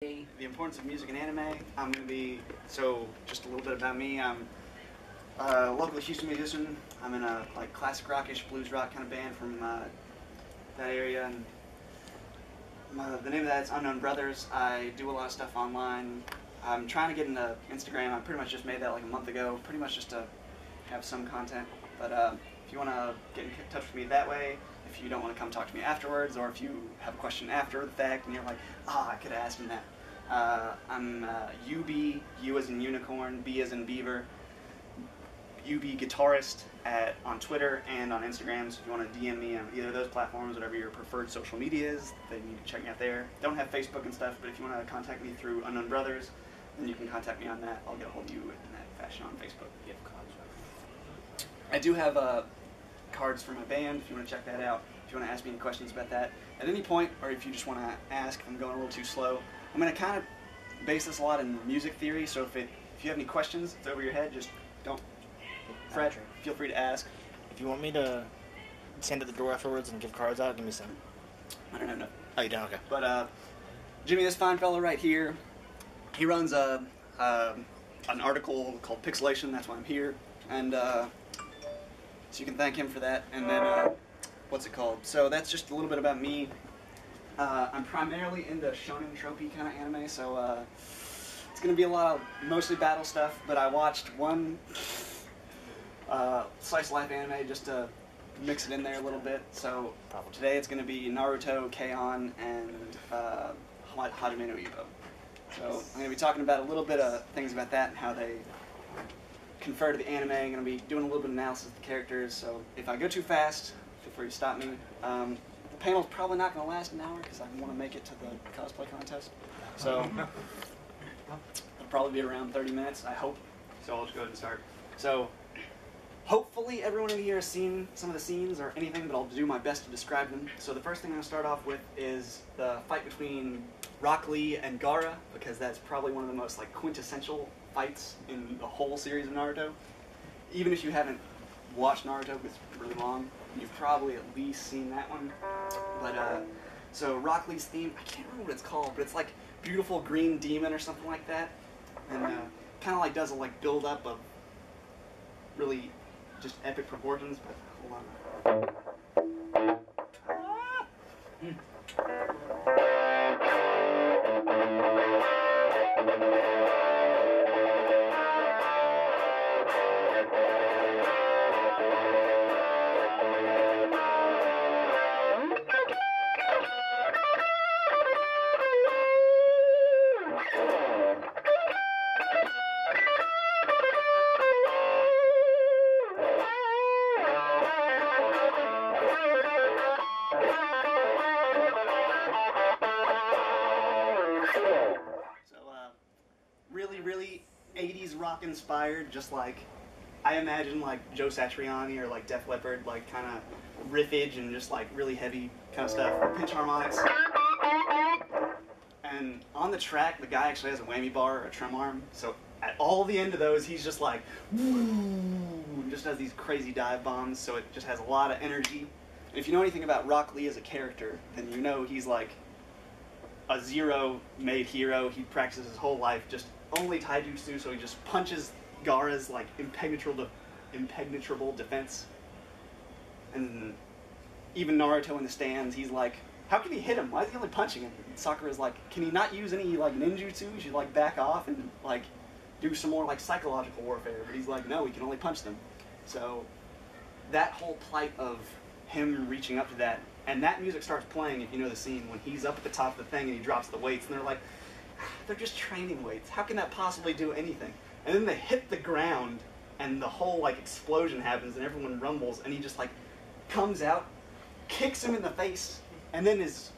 The importance of music and anime. I'm going to be, just a little bit about me. I'm a local Houston musician. I'm in a classic rockish blues rock kind of band from that area, and the name of that is Unknown Brothers. I do a lot of stuff online. I'm trying to get into Instagram. I pretty much just made that like a month ago, pretty much just to have some content. But if you want to get in touch with me that way, if you don't want to come talk to me afterwards, or if you have a question after the fact and you're like, I could ask him that. I'm UB, U as in unicorn, B as in beaver, UB guitarist on Twitter and on Instagram. So if you want to DM me on either of those platforms, whatever your preferred social media is, then you can check me out there. Don't have Facebook and stuff, but if you want to contact me through Unknown Brothers, then you can contact me on that. I'll get a hold of you in that fashion on Facebook. Gift cards. I do have cards for my band, if you want to check that out. If you want to ask me any questions about that at any point, or if you just want to ask if I'm going a little too slow. I'm going to kind of base this a lot in music theory, so if you have any questions, it's over your head, just don't fret. Feel free to ask. If you want me to stand at the door afterwards and give cards out, give me some. I don't know. No. Oh, you don't? Okay. But Jimmy, this fine fellow right here, he runs an article called Pixelation. That's why I'm here, and so you can thank him for that. And then what's it called? So that's just a little bit about me. I'm primarily into shonen tropey kind of anime, so it's going to be a lot of mostly battle stuff, but I watched one slice of life anime just to mix it in there a little bit. So today it's going to be Naruto, K-On!, and Hajime no Ippo. So I'm going to be talking about a little bit of things about that and how they confer to the anime. I'm going to be doing a little bit of analysis of the characters, so if I go too fast, feel free to stop me. The panel's probably not going to last an hour because I want to make it to the cosplay contest. So it'll probably be around 30 minutes, I hope. So I'll just go ahead and start. So hopefully everyone in here has seen some of the scenes or anything, but I'll do my best to describe them. So the first thing I'm going to start off with is the fight between Rock Lee and Gaara, because that's probably one of the most quintessential fights in the whole series of Naruto. Even if you haven't watched Naruto, because it's really long, you've probably at least seen that one. But so Rock Lee's theme, I can't remember what it's called, but it's like Beautiful Green Demon or something like that, and kind of does a build up of really just epic proportions. But hold on. Really 80s rock inspired, just I imagine Joe Satriani or Def Leppard, kind of riffage and just really heavy kind of stuff, pinch harmonics. And on the track, the guy actually has a whammy bar or a trem arm, so at all the end of those, he's just woo, and just does these crazy dive bombs, so it just has a lot of energy. And if you know anything about Rock Lee as a character, then you know he's a zero-made hero. He practices his whole life just only taijutsu, so he just punches Gaara's impenetrable defense. And even Naruto in the stands, he's how can he hit him? Why is he only punching him? And Sakura's can he not use any ninjutsu? He should back off and do some more psychological warfare. But he's no, he can only punch them. So that whole plight of him reaching up to that, and that music starts playing, if you know the scene, when he's up at the top of the thing and he drops the weights, and they're just training weights. How can that possibly do anything? And then they hit the ground, and the whole explosion happens, and everyone rumbles, and he just comes out, kicks him in the face, and then his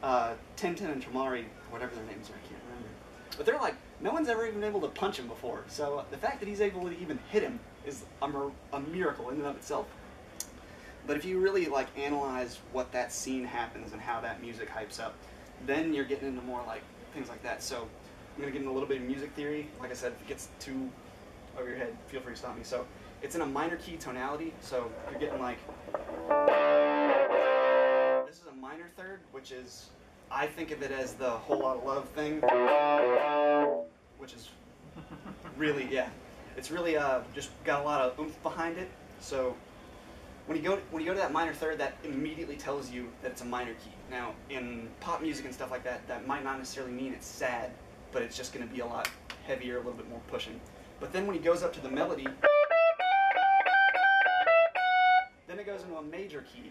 Tenten and Tamari, whatever their names are, I can't remember. But they're no one's ever even been able to punch him before. So the fact that he's able to even hit him is a miracle in and of itself. But if you really analyze what that scene happens and how that music hypes up, then you're getting into more things like that. So I'm going to get into a little bit of music theory. Like I said, if it gets too over your head, feel free to stop me. So it's in a minor key tonality, so you're getting this is a minor third, which is I think of it as the Whole Lot of Love thing, which is really, yeah, it's really just got a lot of oomph behind it. So when you go to that minor third, that immediately tells you that it's a minor key. Now, in pop music and stuff like that, that might not necessarily mean it's sad, but it's just going to be a lot heavier, a little bit more pushing. But then when he goes up to the melody, then it goes into a major key.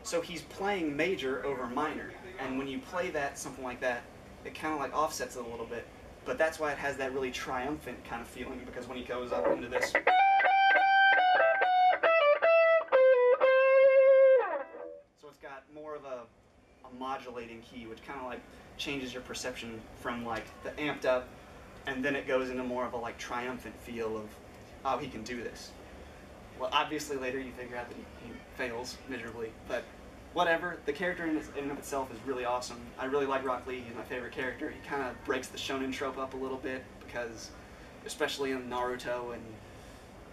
So he's playing major over minor, and when you play that, something like that, it kind of like offsets it a little bit. But that's why it has that really triumphant kind of feeling, because when he goes up into this, so it's got more of a modulating key, which kind of like changes your perception from like the amped up, and then it goes into more of a like triumphant feel of, oh, he can do this. Well, obviously later you figure out that he fails miserably, but whatever. The character in and of itself is really awesome. I really like Rock Lee. He's my favorite character. He kind of breaks the shonen trope up a little bit, because especially in Naruto and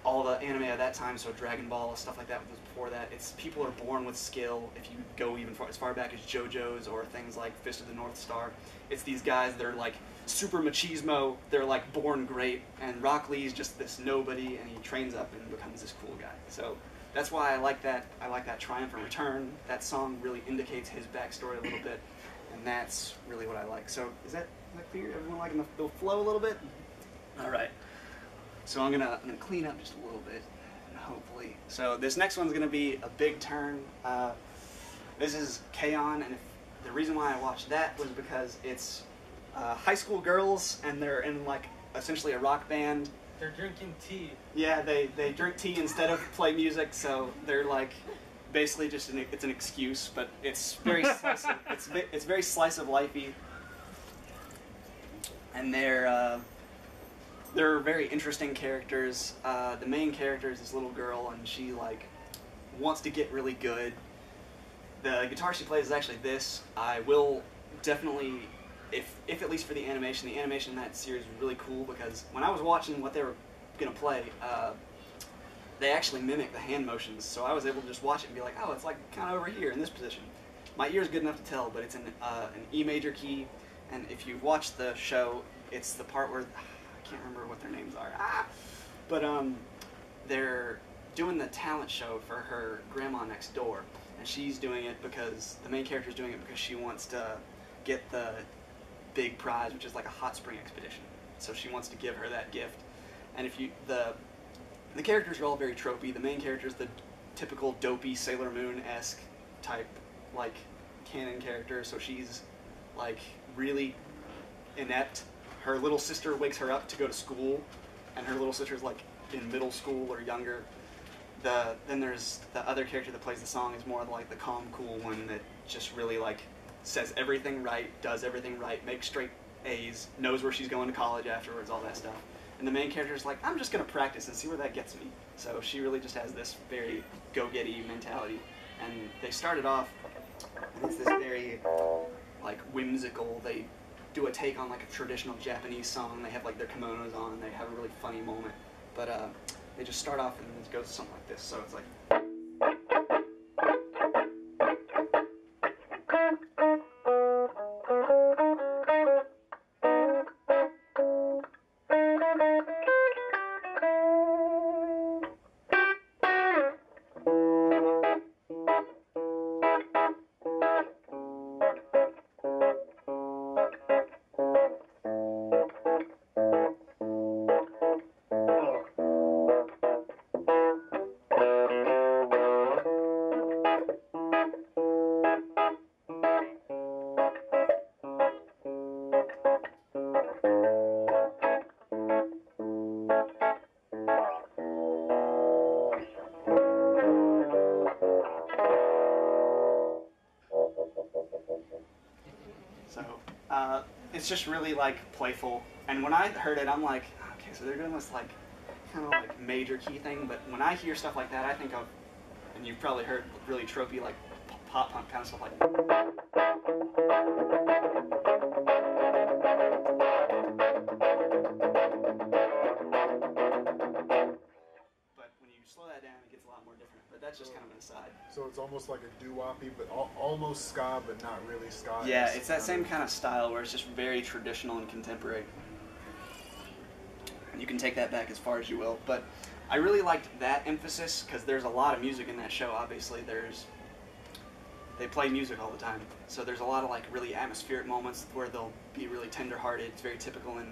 all the anime at that time, so Dragon Ball, stuff like that was before that, it's people are born with skill. If you go even as far back as JoJo's or things like Fist of the North Star, it's these guys that are like super machismo, they're like born great, and Rock Lee's just this nobody, and he trains up and becomes this cool guy. So that's why I like that triumphant return. That song really indicates his backstory a little bit, and that's really what I like. So is that clear? Everyone liking the flow a little bit? All right. So I'm gonna clean up just a little bit, hopefully. So this next one's gonna be a big turn. This is K-On!, and the reason why I watched that was because it's high school girls, and they're in like essentially a rock band. They're drinking tea. Yeah, they drink tea instead of play music, so they're like basically just it's an excuse, but it's very it's very slice of lifey, and they're very interesting characters. The main character is this little girl, and she like wants to get really good. The guitar she plays is actually this. I will definitely, if at least for the animation in that series was really cool, because when I was watching what they were gonna play, they actually mimic the hand motions, so I was able to just watch it and be like, oh, it's like kind of over here in this position. My ear's good enough to tell, but it's an E major key, and if you've watched the show, it's the part where I can't remember what their names are. But they're doing the talent show for her grandma next door, and she's doing it because the main character's doing it because she wants to get the big prize, which is like a hot spring expedition. So she wants to give her that gift. And if you the characters are all very tropey. The main character is the typical dopey Sailor Moon-esque type like canon character. So she's like really inept. Her little sister wakes her up to go to school, and her little sister's like in middle school or younger. Then there's the other character that plays the song is more like the calm, cool one that just really like says everything right, does everything right, makes straight A's, knows where she's going to college afterwards, all that stuff. And the main character's like, I'm just gonna practice and see where that gets me. So she really just has this very go-getty mentality. And they started off, and it's this very like whimsical. They do a take on like a traditional Japanese song. They have like their kimonos on, and they have a really funny moment. But they just start off and it goes something like this. So it's like. It's just really like playful, and when I heard it, I'm like, okay, so they're doing this like kind of like major key thing. But when I hear stuff like that, I think of, and you've probably heard really tropey like pop punk kind of stuff like. But when you slow that down, it gets a lot more different. But that's just kind of an aside. So it's almost like a doo-woppy, but almost ska, but not really ska. Yeah, it's that same kind of style where it's just very traditional and contemporary. And you can take that back as far as you will, but I really liked that emphasis because there's a lot of music in that show. Obviously, they play music all the time, so there's a lot of like really atmospheric moments where they'll be really tender-hearted. It's very typical in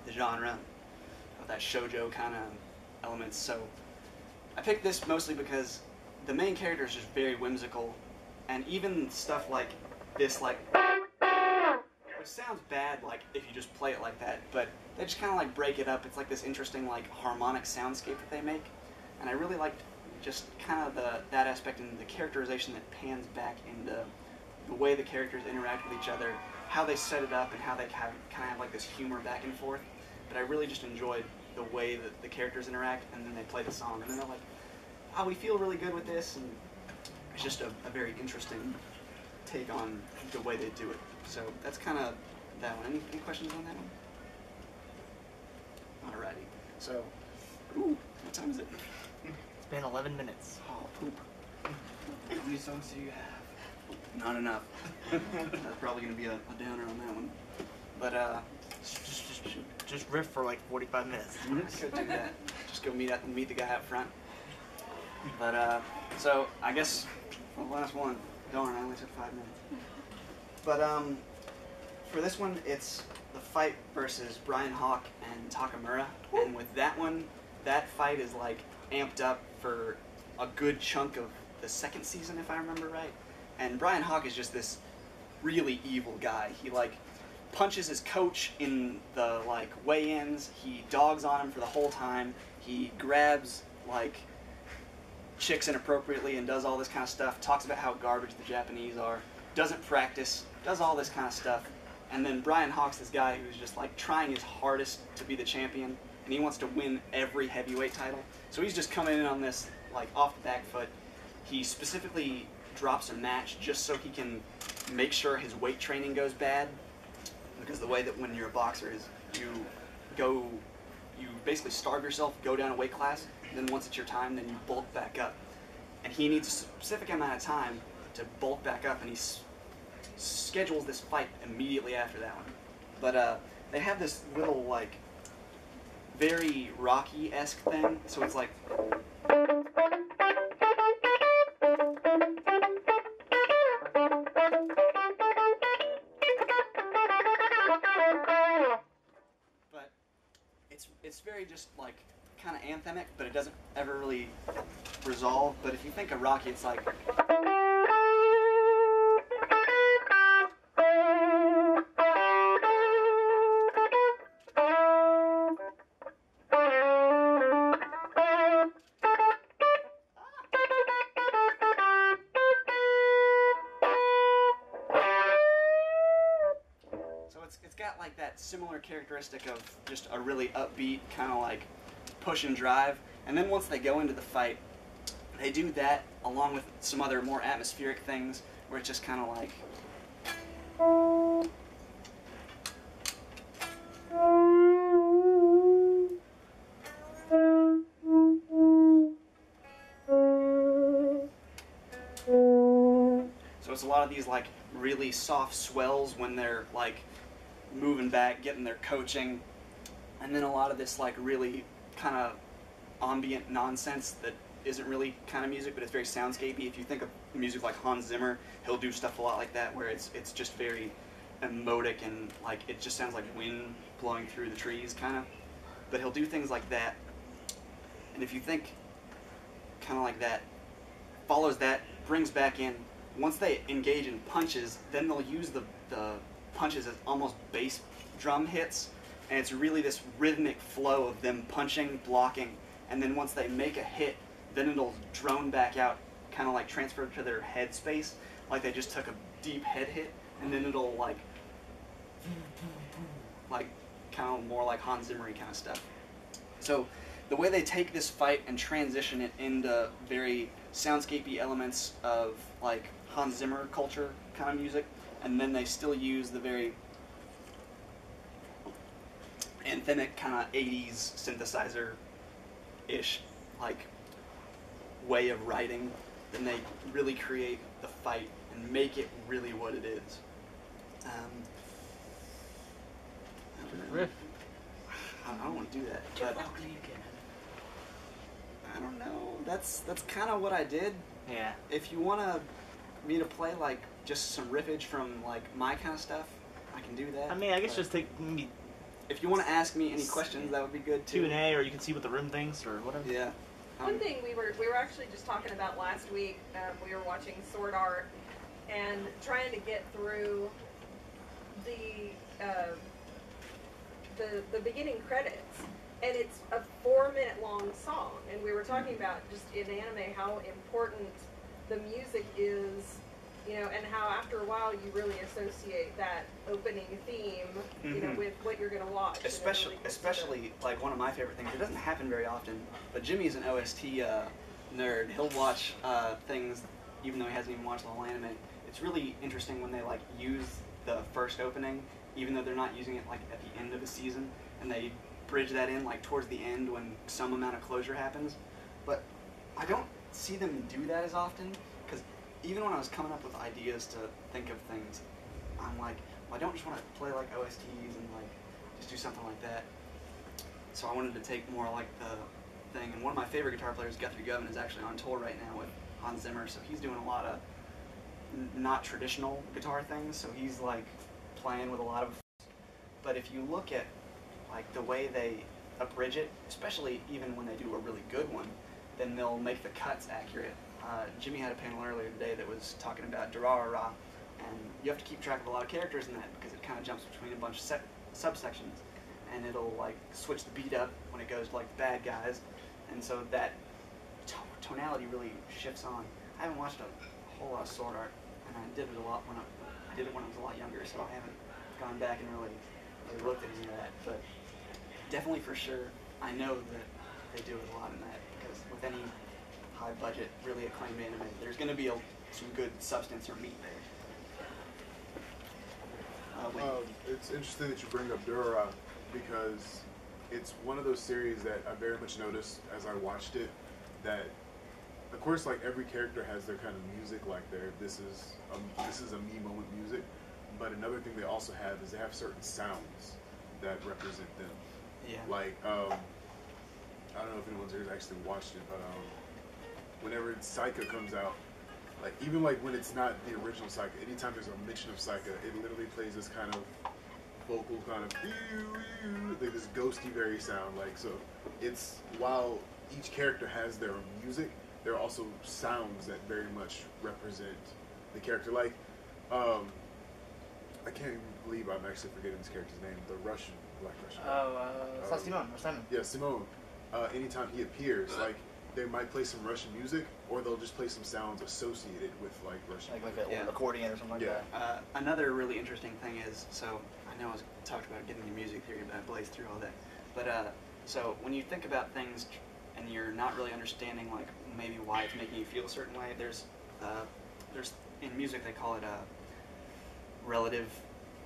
the genre of that shoujo kind of elements. So I picked this mostly because the main character is just very whimsical, and even stuff like this, like, which sounds bad like if you just play it like that, but they just kind of like break it up. It's like this interesting like harmonic soundscape that they make, and I really liked just kind of that aspect and the characterization that pans back into the way the characters interact with each other, how they set it up, and how they kind of have like this humor back and forth. But I really just enjoyed the way that the characters interact, and then they play the song, and then they're like, "Oh, we feel really good with this," and it's just a very interesting take on the way they do it. So that's kind of that one. Any questions on that one? Alrighty. So, what time is it? It's been 11 minutes. Oh, poop. How many songs do you have? Not enough. That's probably going to be a downer on that one. But, Just riff for like 45 minutes. Could do that. Just go meet the guy up front. But, so, I guess, for the last one, darn, I only took 5 minutes. But, for this one, it's the fight versus Brian Hawk and Takamura. And with that one, that fight is like amped up for a good chunk of the second season, if I remember right. And Brian Hawk is just this really evil guy. He like punches his coach in the like weigh-ins. He dogs on him for the whole time. He grabs like chicks inappropriately and does all this kind of stuff. Talks about how garbage the Japanese are. Doesn't practice. Does all this kind of stuff. And then Brian Hawk's this guy who's just like trying his hardest to be the champion, and he wants to win every heavyweight title. So he's just coming in on this like off the back foot. He specifically drops a match just so he can make sure his weight training goes bad, because the way that when you're a boxer is you basically starve yourself, go down a weight class, and then once it's your time, then you bulk back up. And he needs a specific amount of time to bulk back up, and he schedules this fight immediately after that one. But they have this little like very Rocky-esque thing, so it's like but it's very just like kind of anthemic, but it doesn't ever really resolve. But if you think of Rocky, it's like it's got like that similar characteristic of just a really upbeat kind of like push and drive. And then once they go into the fight, they do that along with some other more atmospheric things where it's just kind of like so it's a lot of these like really soft swells when they're like moving back, getting their coaching, and then a lot of this like really kind of ambient nonsense that isn't really kind of music, but it's very soundscapey. If you think of music like Hans Zimmer, he'll do stuff a lot like that, where it's just very emotic and like it just sounds like wind blowing through the trees, kind of. But he'll do things like that, and if you think kind of like that, follows that, brings back in. Once they engage in punches, then they'll use the punches as almost bass drum hits, and it's really this rhythmic flow of them punching, blocking, and then once they make a hit, then it'll drone back out, kind of like transfer to their head space, like they just took a deep head hit, and then it'll like kind of more like Hans Zimmer kind of stuff. So the way they take this fight and transition it into very soundscapey elements of like Hans Zimmer culture kind of music, and then they still use the very anthemic kind of 80s synthesizer-ish like way of writing, then they really create the fight and make it really what it is. Riff. I don't want to do that, but I don't know. That's kind of what I did. Yeah. If you want me to play like just some riffage from like my kind of stuff, I can do that. I mean, I guess but just take maybe if you want to ask me any questions, that would be good too. Q&A, or you can see what the room thinks, or whatever. Yeah. One thing we were actually just talking about last week. We were watching Sword Art and trying to get through the beginning credits, and it's a 4-minute long song. And we were talking about just in anime how important the music is, you know, and how after a while you really associate that opening theme, you know, with what you're going to watch. Especially like one of my favorite things. It doesn't happen very often, but Jimmy's an OST nerd. He'll watch things even though he hasn't even watched the whole anime. It's really interesting when they like use the first opening, even though they're not using it like at the end of the season, and they bridge that in like towards the end when some amount of closure happens. But I don't see them do that as often, because even when I was coming up with ideas to think of things, I'm like, well, I don't just want to play like OSTs and like just do something like that. So I wanted to take more like the thing. And one of my favorite guitar players, Guthrie Govan, is actually on tour right now with Hans Zimmer, so he's doing a lot of not traditional guitar things, so he's like playing with a lot of. But if you look at like the way they abridge it, especially even when they do a really good one, then they'll make the cuts accurate. Jimmy had a panel earlier today that was talking about Durarara, and you have to keep track of a lot of characters in that because it kind of jumps between a bunch of subsections, and it'll like switch the beat up when it goes to like the bad guys, and so that tonality really shifts on. I haven't watched a whole lot of Sword Art, and I did it a lot when I did it when I was a lot younger, so I haven't gone back and really looked at any of that. But definitely for sure, I know that they do it a lot in that, because with any high budget, really acclaimed anime, there's going to be some good substance or meat there. It's interesting that you bring up Dura, because it's one of those series that I very much noticed as I watched it, that of course like every character has their kind of music, like this is a me moment music, but another thing they also have is they have certain sounds that represent them. Yeah. Like I don't know if anyone's here has actually watched it, but whenever Psycha comes out, like even like when it's not the original Psycha, anytime there's a mention of Psycha, it literally plays this kind of vocal kind of like this ghosty very sound. Like, so it's, while each character has their own music, there are also sounds that very much represent the character. Like I can't even believe I'm actually forgetting this character's name, the Russian, Black Russian. It's not Simone, or Simon. Yeah, Simone. Anytime he appears, like they might play some Russian music, or they'll just play some sounds associated with like Russian. Like an old accordion or something like that. Another really interesting thing is, so I know I was talked about getting the music theory, but I blazed through all that. But so when you think about things and you're not really understanding like maybe why it's making you feel a certain way, there's in music they call it a relative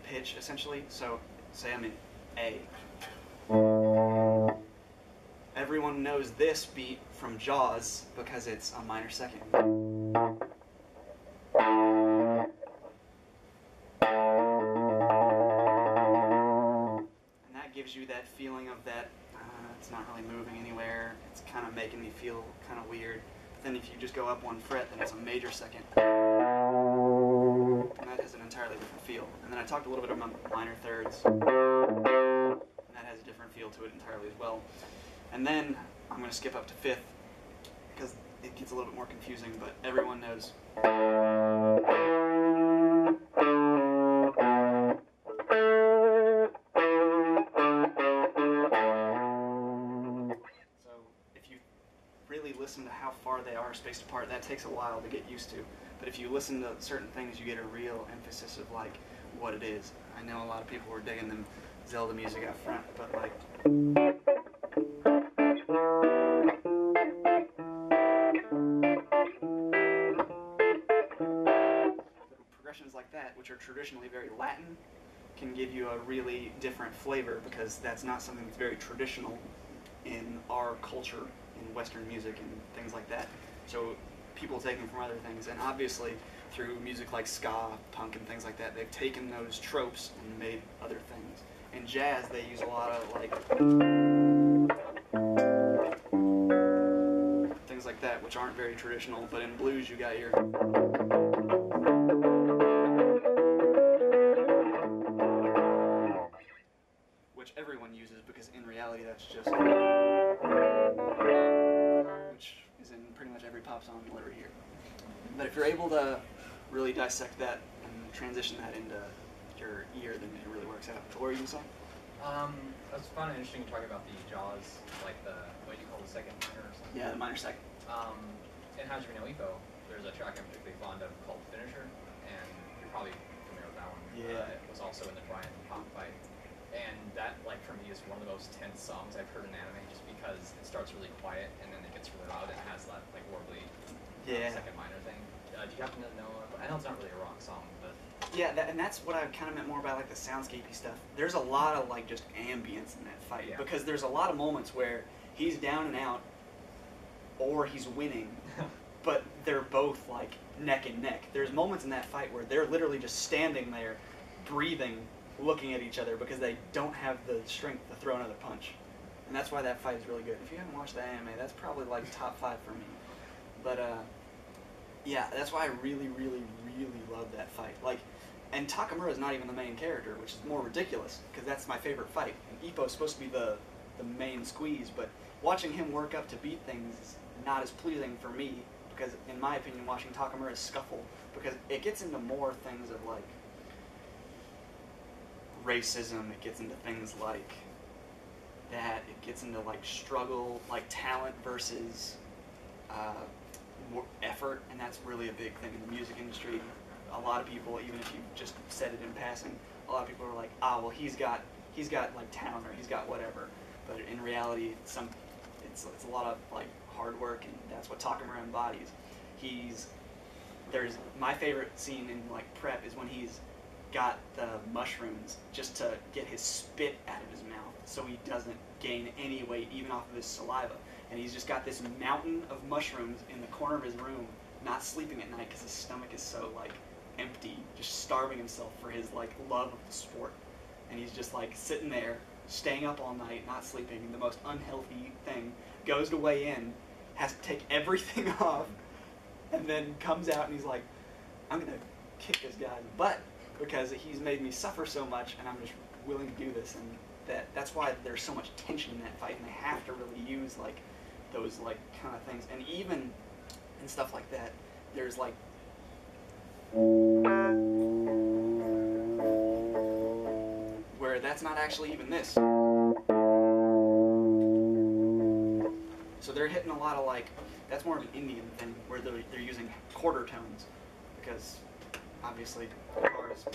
pitch essentially. So say I'm in A. Everyone knows this beat from Jaws because it's a minor second. And that gives you that feeling of that it's not really moving anywhere, it's kind of making me feel kind of weird. But then if you just go up one fret, then it's a major second. And that has an entirely different feel. And then I talked a little bit about minor thirds. And that has a different feel to it entirely as well. And then I'm going to skip up to fifth because it gets a little bit more confusing, but everyone knows. So if you really listen to how far they are spaced apart, that takes a while to get used to. But if you listen to certain things, you get a real emphasis of like what it is. I know a lot of people were digging them Zelda music up front, but like progressions like that, which are traditionally very Latin, can give you a really different flavor because that's not something that's very traditional in our culture, in Western music and things like that. So people taking from other things, and obviously through music like ska, punk, and things like that, they've taken those tropes and made other things. In jazz, they use a lot of like things like that, which aren't very traditional. But in blues, you got your which everyone uses because in reality, that's just which is in pretty much every pop song you'll ever hear. But if you're able to really dissect that and transition that into your ear, then it really works out. What were you going to say? That's fun and interesting to talk about the jaws, like the, what you call the second minor or something. Yeah, the minor second. In How'd You Know Epo, there's a track I'm particularly fond of called Finisher, and you're probably familiar with that one. Yeah. It was also in the Brian Pop fight. And that, like, for me, is one of the most tense songs I've heard in anime, just because it starts really quiet, and then it gets really loud, and it has that, like, warbly second minor thing. Do you happen to know? I know it's not really a rock song, but... Yeah, and that's what I kind of meant more by, like, the soundscapey stuff. There's a lot of, like, just ambience in that fight, because there's a lot of moments where he's down and out, or he's winning, but they're both, like, neck and neck. There's moments in that fight where they're literally just standing there, breathing, looking at each other because they don't have the strength to throw another punch. And that's why that fight is really good. If you haven't watched the anime, that's probably like top 5 for me. But yeah, that's why I really, really, really love that fight. Like, and Takamura is not even the main character, which is more ridiculous because that's my favorite fight. And Ippo's supposed to be the main squeeze, but watching him work up to beat things is not as pleasing for me because, in my opinion, watching Takamura scuffle, because it gets into more things of like racism, it gets into things like that, it gets into like struggle, like talent versus effort, and that's really a big thing in the music industry. A lot of people, even if you just said it in passing, a lot of people are like, ah, well, he's got like talent or he's got whatever, but in reality, it's a lot of like hard work, and that's what Takamura embodies. There's my favorite scene in like prep is when he's got the mushrooms just to get his spit out of his mouth so he doesn't gain any weight even off of his saliva, and he's just got this mountain of mushrooms in the corner of his room, not sleeping at night because his stomach is so like empty, just starving himself for his like love of the sport, and he's just like sitting there staying up all night, not sleeping, the most unhealthy thing, goes to weigh in, has to take everything off, and then comes out and he's like, I'm gonna kick this guy's butt because he's made me suffer so much, and I'm just willing to do this. And that's why there's so much tension in that fight, and they have to really use like those like kind of things. And even in stuff like that, there's like where that's not actually even this. So they're hitting a lot of like, that's more of an Indian thing where they're using quarter tones because obviously guitars.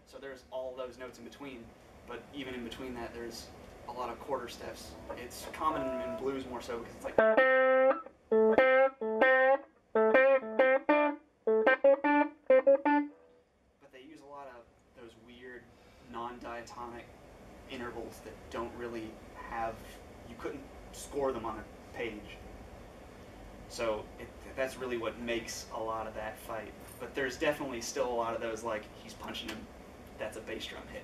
So there's all those notes in between, but even in between that there's a lot of quarter steps. It's common in blues more so because it's like, but they use a lot of those weird non-diatonic intervals that don't really have, you couldn't score them on a page. So that's really what makes a lot of that fight. But there's definitely still a lot of those, like, he's punching him, that's a bass drum hit.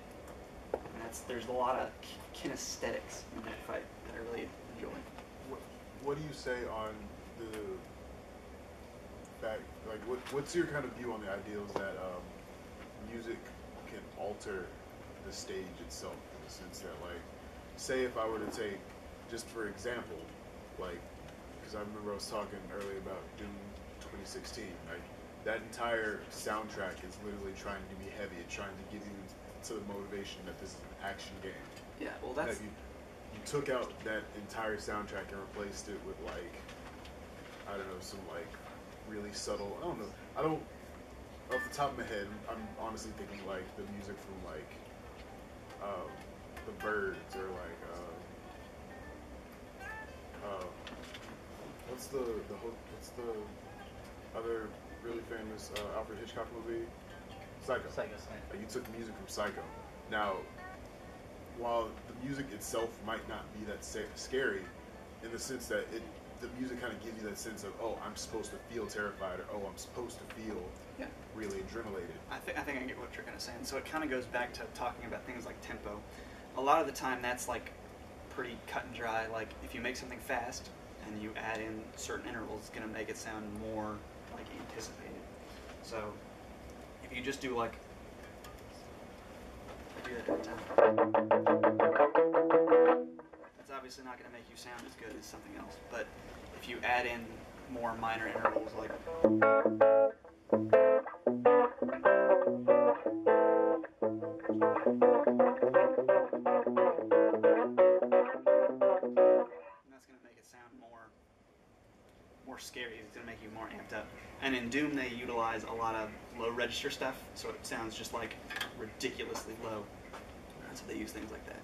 And there's a lot of kinesthetics in that fight that I really enjoy. What do you say on the fact, like, what's your kind of view on the ideals that music can alter the stage itself, in the sense that, like, say if I were to take, just for example, like, because I remember I was talking earlier about Doom 2016, like, that entire soundtrack is literally trying to be heavy. It's trying to give you to the motivation that this is an action game. Yeah, well, that's... That you took out that entire soundtrack and replaced it with, like, I don't know, some, like, really subtle, I don't, off the top of my head, I'm honestly thinking, like, the music from, like, the Birds, or, like, what's the other really famous Alfred Hitchcock movie? Psycho. Like, you took music from Psycho. Now, while the music itself might not be that scary, in the sense that the music kind of gives you that sense of, oh, I'm supposed to feel terrified, or oh, I'm supposed to feel really adrenalated. I think I get what you're gonna say. And so it kind of goes back to talking about things like tempo. A lot of the time, that's like pretty cut and dry. Like if you make something fast and you add in certain intervals, it's gonna make it sound more like anticipated. So if you just do like, I do that every time. That's obviously not gonna make you sound as good as something else. But if you add in more minor intervals, like that's going to make it sound more scary. It's going to make you more amped up. And in Doom, they utilize a lot of low register stuff, so it sounds just like ridiculously low. And so they use things like that.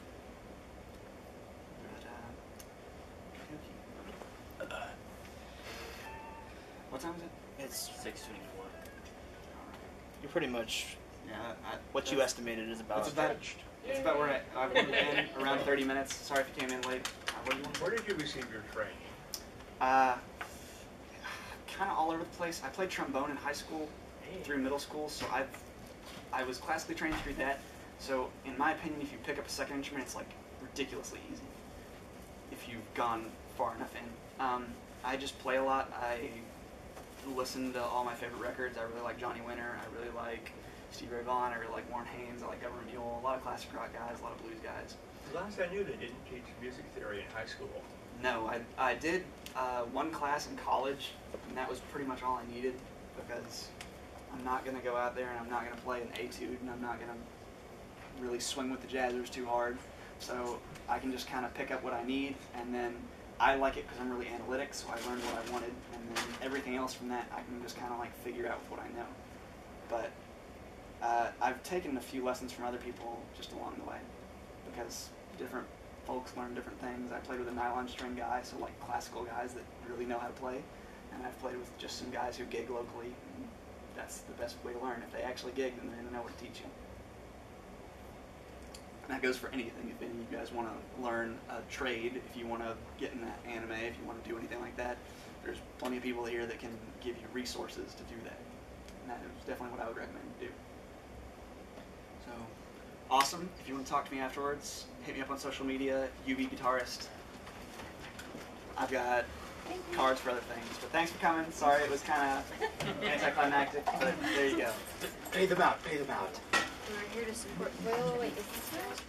But, what time is it? It's 6:24. you're pretty much Yeah, what you estimated is about. It's about where I've been around 30 minutes. Sorry if you came in late. What do you want? Where did you receive your training? Kind of all over the place. I played trombone in high school through middle school, so I was classically trained through that. So in my opinion, if you pick up a second instrument, it's like ridiculously easy if you've gone far enough in. I just play a lot. I listen to all my favorite records. I really like Johnny Winter. I really like Stevie Ray Vaughan. I really like Warren Haynes. I like Government Mule. A lot of classic rock guys. A lot of blues guys. Last I knew, they didn't teach music theory in high school. No, I did one class in college, and that was pretty much all I needed, because I'm not going to go out there and I'm not going to play an etude, and I'm not going to really swing with the jazzers too hard. So I can just kind of pick up what I need, and then I like it because I'm really analytic, so I learned what I wanted, and then everything else from that I can just kind of like figure out with what I know. But I've taken a few lessons from other people just along the way, because different folks learn different things. I played with a nylon string guy, so like classical guys that really know how to play, and I've played with just some guys who gig locally. And that's the best way to learn. If they actually gig, then they're going to know what to teach you. And that goes for anything. If any of you guys want to learn a trade, if you want to get in that anime, if you want to do anything like that, there's plenty of people here that can give you resources to do that. And that is definitely what I would recommend you do. So, awesome. If you want to talk to me afterwards, hit me up on social media, UB Guitarist. I've got cards for other things. But thanks for coming. Sorry it was kind of anticlimactic, but there you go. Pay them out. Pay them out. We're here to support. Wait, is this yours?